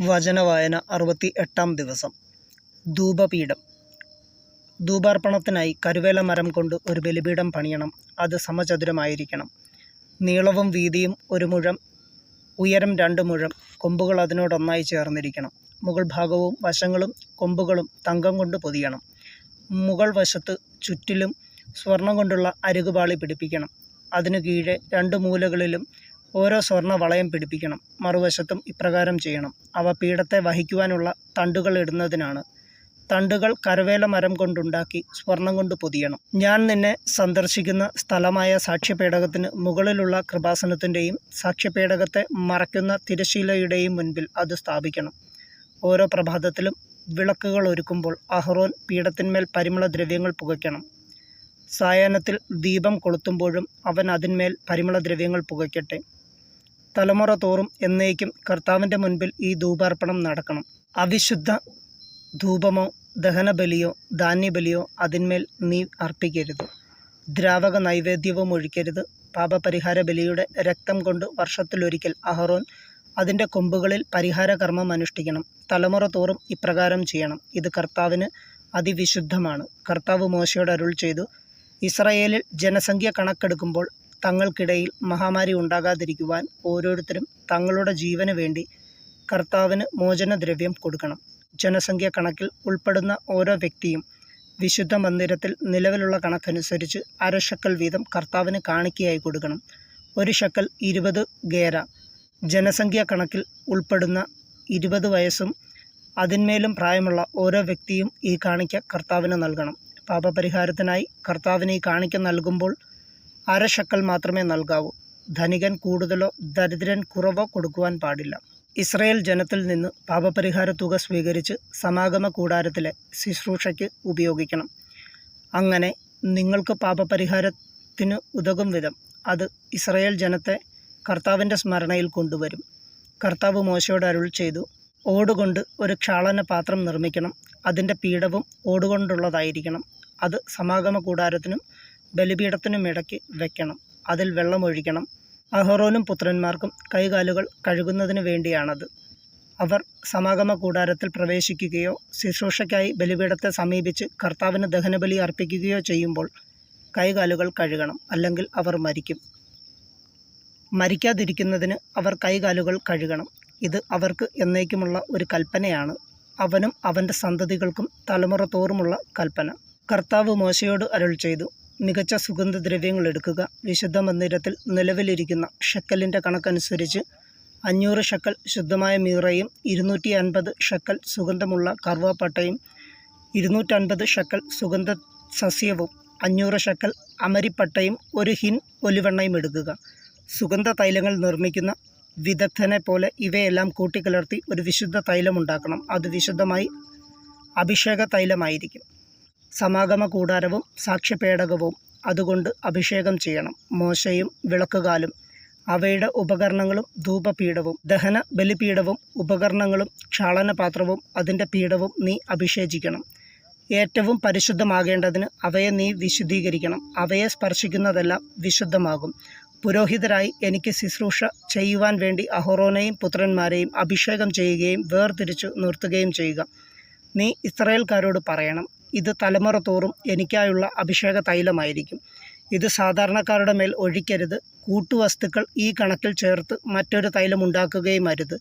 വചനവായന 68-ാം ദിവസം. ധൂപപീഠം. ധൂപാർപ്പണത്തിനായി കരുവേല മരം കൊണ്ട് ഒരു ബലിപീഠം പണിയണം. അത് സമചതുരമായിരിക്കണം. നീളവും വീതിയും 1 മുഴം, ഉയരം 2 മുഴം. കൊമ്പുകൾ അതിനോടൊന്നായി ചേർന്നിരിക്കണം. മുകൾ ഭാഗവും വശങ്ങളും കൊമ്പുകളും തങ്കം കൊണ്ട് പൊതിയണം. മുകൾ വശത്ത് ചുറ്റിലും സ്വർണം കൊണ്ടുള്ള അരികുപാളി പിടിപ്പിക്കണം. അതിനു കീഴെ 2 മൂലകളിലും ഓരോ സ്വർണ്ണ വളയം പിടിപ്പിക്കണം. മറുവശത്തും ഇപ്രകാരം ചെയ്യണം. അവ പീഠത്തെ വഹിക്കുവാനുള്ള തണ്ടുകൾ ഇടുന്നതിനാണ്. തണ്ടുകൾ കരുവേല മരം കൊണ്ടുണ്ടാക്കി സ്വർണം കൊണ്ട് പൊതിയണം. ഞാൻ നിന്നെ സന്ദർശിക്കുന്ന സ്ഥലമായ സാക്ഷ്യപേടകത്തിന് മുകളിലുള്ള കൃപാസനത്തിൻ്റെയും സാക്ഷ്യപേടകത്തെ മറയ്ക്കുന്ന തിരശ്ശീലയുടെയും മുൻപിൽ അത് സ്ഥാപിക്കണം. ഓരോ പ്രഭാതത്തിലും വിളക്കുകൾ ഒരുക്കുമ്പോൾ അഹറോൻ പീഠത്തിന്മേൽ പരിമളദ്രവ്യങ്ങൾ പുകയ്ക്കണം. സായാഹ്നത്തിൽ ദീപം കൊളുത്തുമ്പോഴും അവൻ അതിന്മേൽ പരിമളദ്രവ്യങ്ങൾ പുകയ്ക്കട്ടെ. തലമുറ തോറും എന്നേക്കും കർത്താവിൻ്റെ മുൻപിൽ ഈ ധൂപാർപ്പണം നടക്കണം. അവിശുദ്ധ ധൂപമോ ദഹനബലിയോ ധാന്യബലിയോ അതിന്മേൽ നീ അർപ്പിക്കരുത്. ദ്രാവക നൈവേദ്യവും ഒഴിക്കരുത്. പാപപരിഹാര ബലിയുടെ രക്തം കൊണ്ട് വർഷത്തിലൊരിക്കൽ അഹറോൻ അതിൻ്റെ കൊമ്പുകളിൽ പരിഹാര കർമ്മം അനുഷ്ഠിക്കണം. തലമുറ തോറും ഇപ്രകാരം ചെയ്യണം. ഇത് കർത്താവിന് അതിവിശുദ്ധമാണ്. കർത്താവ് മോശയോട് അരുൾ ചെയ്തു, ഇസ്രായേലിൽ ജനസംഖ്യ കണക്കെടുക്കുമ്പോൾ തങ്ങൾക്കിടയിൽ മഹാമാരി ഉണ്ടാകാതിരിക്കുവാൻ ഓരോരുത്തരും തങ്ങളുടെ ജീവന് വേണ്ടി കർത്താവിന് മോചനദ്രവ്യം കൊടുക്കണം. ജനസംഖ്യ കണക്കിൽ ഉൾപ്പെടുന്ന ഓരോ വ്യക്തിയും വിശുദ്ധ മന്ദിരത്തിൽ നിലവിലുള്ള കണക്കനുസരിച്ച് 1/2 ഷക്കൽ വീതം കർത്താവിന് കാണിക്കയായി കൊടുക്കണം. 1 ഷക്കൽ 20 ഗേര. ജനസംഖ്യ കണക്കിൽ ഉൾപ്പെടുന്ന 20 വയസ്സും അതിന്മേലും പ്രായമുള്ള ഓരോ വ്യക്തിയും ഈ കാണിക്ക കർത്താവിന് നൽകണം. പാപപരിഹാരത്തിനായി കർത്താവിന് ഈ കാണിക്ക നൽകുമ്പോൾ 1/2 ഷക്കൽ മാത്രമേ നൽകാവൂ. ധനികൻ കൂടുതലോ ദരിദ്രൻ കുറവോ കൊടുക്കുവാൻ പാടില്ല. ഇസ്രായേൽ ജനത്തിൽ നിന്ന് പാപപരിഹാര തുക സ്വീകരിച്ച് സമാഗമ കൂടാരത്തിലെ ശുശ്രൂഷയ്ക്ക് ഉപയോഗിക്കണം. അങ്ങനെ നിങ്ങൾക്ക് പാപപരിഹാരത്തിന് ഉതകും വിധം അത് ഇസ്രായേൽ ജനത്തെ കർത്താവിൻ്റെ സ്മരണയിൽ കൊണ്ടുവരും. കർത്താവ് മോശയോട് അരുൾ ചെയ്തു, ഓടുകൊണ്ട് ഒരു ക്ഷാളന പാത്രം നിർമ്മിക്കണം. അതിൻ്റെ പീഠവും ഓടുകൊണ്ടുള്ളതായിരിക്കണം. അത് സമാഗമ കൂടാരത്തിനും ബലിപീഠത്തിനും ഇടയ്ക്ക് വയ്ക്കണം. അതിൽ വെള്ളമൊഴിക്കണം. അഹറോനും പുത്രന്മാർക്കും കൈകാലുകൾ കഴുകുന്നതിന് വേണ്ടിയാണത്. അവർ സമാഗമ കൂടാരത്തിൽ പ്രവേശിക്കുകയോ ശുശ്രൂഷയ്ക്കായി ബലിപീഠത്തെ സമീപിച്ച് കർത്താവിന് ദഹനബലി അർപ്പിക്കുകയോ ചെയ്യുമ്പോൾ കൈകാലുകൾ കഴുകണം, അല്ലെങ്കിൽ അവർ മരിക്കും. മരിക്കാതിരിക്കുന്നതിന് അവർ കൈകാലുകൾ കഴുകണം. ഇത് അവർക്ക് എന്നേക്കുമുള്ള ഒരു കൽപ്പനയാണ്. അവനും അവൻ്റെ സന്തതികൾക്കും തലമുറ തോറുമുള്ള കൽപ്പന. കർത്താവ് മോശയോട് അരുൾ ചെയ്തു, മികച്ച സുഗന്ധദ്രവ്യങ്ങൾ എടുക്കുക. വിശുദ്ധ മന്ദിരത്തിൽ നിലവിലിരിക്കുന്ന ഷക്കലിൻ്റെ കണക്കനുസരിച്ച് 500 ഷക്കൽ ശുദ്ധമായ മീറയും 250 ഷക്കൽ സുഗന്ധമുള്ള കറുവാപ്പട്ടയും 250 ഷക്കൽ സുഗന്ധ സസ്യവും 500 ഷക്കൽ അമരിപ്പട്ടയും 1 ഹിൻ ഒലിവെണ്ണയും എടുക്കുക. സുഗന്ധ തൈലങ്ങൾ നിർമ്മിക്കുന്ന വിദഗ്ധനെ പോലെ ഇവയെല്ലാം കൂട്ടിക്കലർത്തി ഒരു വിശുദ്ധ തൈലം ഉണ്ടാക്കണം. അത് വിശുദ്ധമായി അഭിഷേക തൈലമായിരിക്കും. സമാഗമ കൂടാരവും സാക്ഷ്യപേടകവും അതുകൊണ്ട് അഭിഷേകം ചെയ്യണം. മോശയും വിളക്കുകാലും അവയുടെ ഉപകരണങ്ങളും ധൂപപീഠവും ദഹന ബലിപീഠവും ഉപകരണങ്ങളും ക്ഷാളനപാത്രവും അതിൻ്റെ പീഠവും നീ അഭിഷേചിക്കണം. ഏറ്റവും പരിശുദ്ധമാകേണ്ടതിന് അവയെ നീ വിശുദ്ധീകരിക്കണം. അവയെ സ്പർശിക്കുന്നതെല്ലാം വിശുദ്ധമാകും. പുരോഹിതരായി എനിക്ക് ശുശ്രൂഷ ചെയ്യുവാൻ വേണ്ടി അഹറോനെയും പുത്രന്മാരെയും അഭിഷേകം ചെയ്യുകയും വേർതിരിച്ചു നിർത്തുകയും ചെയ്യുക. നീ ഇസ്രായേൽക്കാരോട് പറയണം, ഇത് തലമുറ തോറും എനിക്കായുള്ള അഭിഷേക തൈലമായിരിക്കും. ഇത് സാധാരണക്കാരുടെ മേൽ ഒഴിക്കരുത്. കൂട്ടുവസ്തുക്കൾ ഈ കണക്കിൽ ചേർത്ത് മറ്റൊരു തൈലം ഉണ്ടാക്കുകയും അരുത്.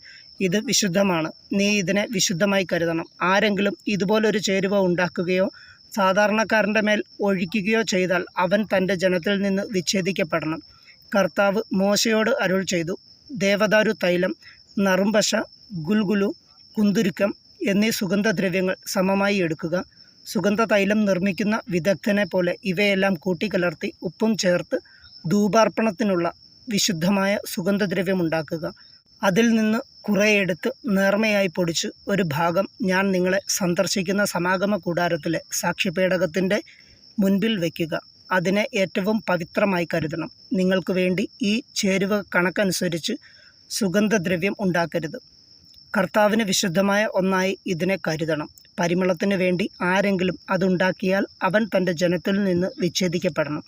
ഇത് വിശുദ്ധമാണ്. നീ ഇതിനെ വിശുദ്ധമായി കരുതണം. ആരെങ്കിലും ഇതുപോലൊരു ചേരുവ ഉണ്ടാക്കുകയോ സാധാരണക്കാരൻ്റെ മേൽ ഒഴിക്കുകയോ ചെയ്താൽ അവൻ തൻ്റെ ജനത്തിൽ നിന്ന് വിച്ഛേദിക്കപ്പെടണം. കർത്താവ് മോശയോട് അരുൾ ചെയ്തു, ദേവദാരു തൈലം, നറുംപശ, ഗുൽഗുലു, കുന്തുരുക്കം എന്നീ സുഗന്ധദ്രവ്യങ്ങൾ സമമായി എടുക്കുക. സുഗന്ധ തൈലം നിർമ്മിക്കുന്ന വിദഗ്ധനെ പോലെ ഇവയെല്ലാം കൂട്ടിക്കലർത്തി ഉപ്പും ചേർത്ത് ധൂപാർപ്പണത്തിനുള്ള വിശുദ്ധമായ സുഗന്ധദ്രവ്യമുണ്ടാക്കുക. അതിൽ നിന്ന് കുറേയെടുത്ത് നേർമയായി പൊടിച്ച് ഒരു ഭാഗം ഞാൻ നിങ്ങളെ സന്ദർശിക്കുന്ന സമാഗമ കൂടാരത്തിലെ സാക്ഷ്യപേടകത്തിൻ്റെ മുൻപിൽ വയ്ക്കുക. അതിനെ ഏറ്റവും പവിത്രമായി കരുതണം. നിങ്ങൾക്ക് വേണ്ടി ഈ ചേരുവ കണക്കനുസരിച്ച് സുഗന്ധദ്രവ്യം ഉണ്ടാക്കരുത്. കർത്താവിന് വിശുദ്ധമായ ഒന്നായി ഇതിനെ കരുതണം. പരിമളത്തിന് വേണ്ടി ആരെങ്കിലും അതുണ്ടാക്കിയാൽ അവൻ തൻ്റെ ജനത്തിൽ നിന്ന് വിച്ഛേദിക്കപ്പെടണം.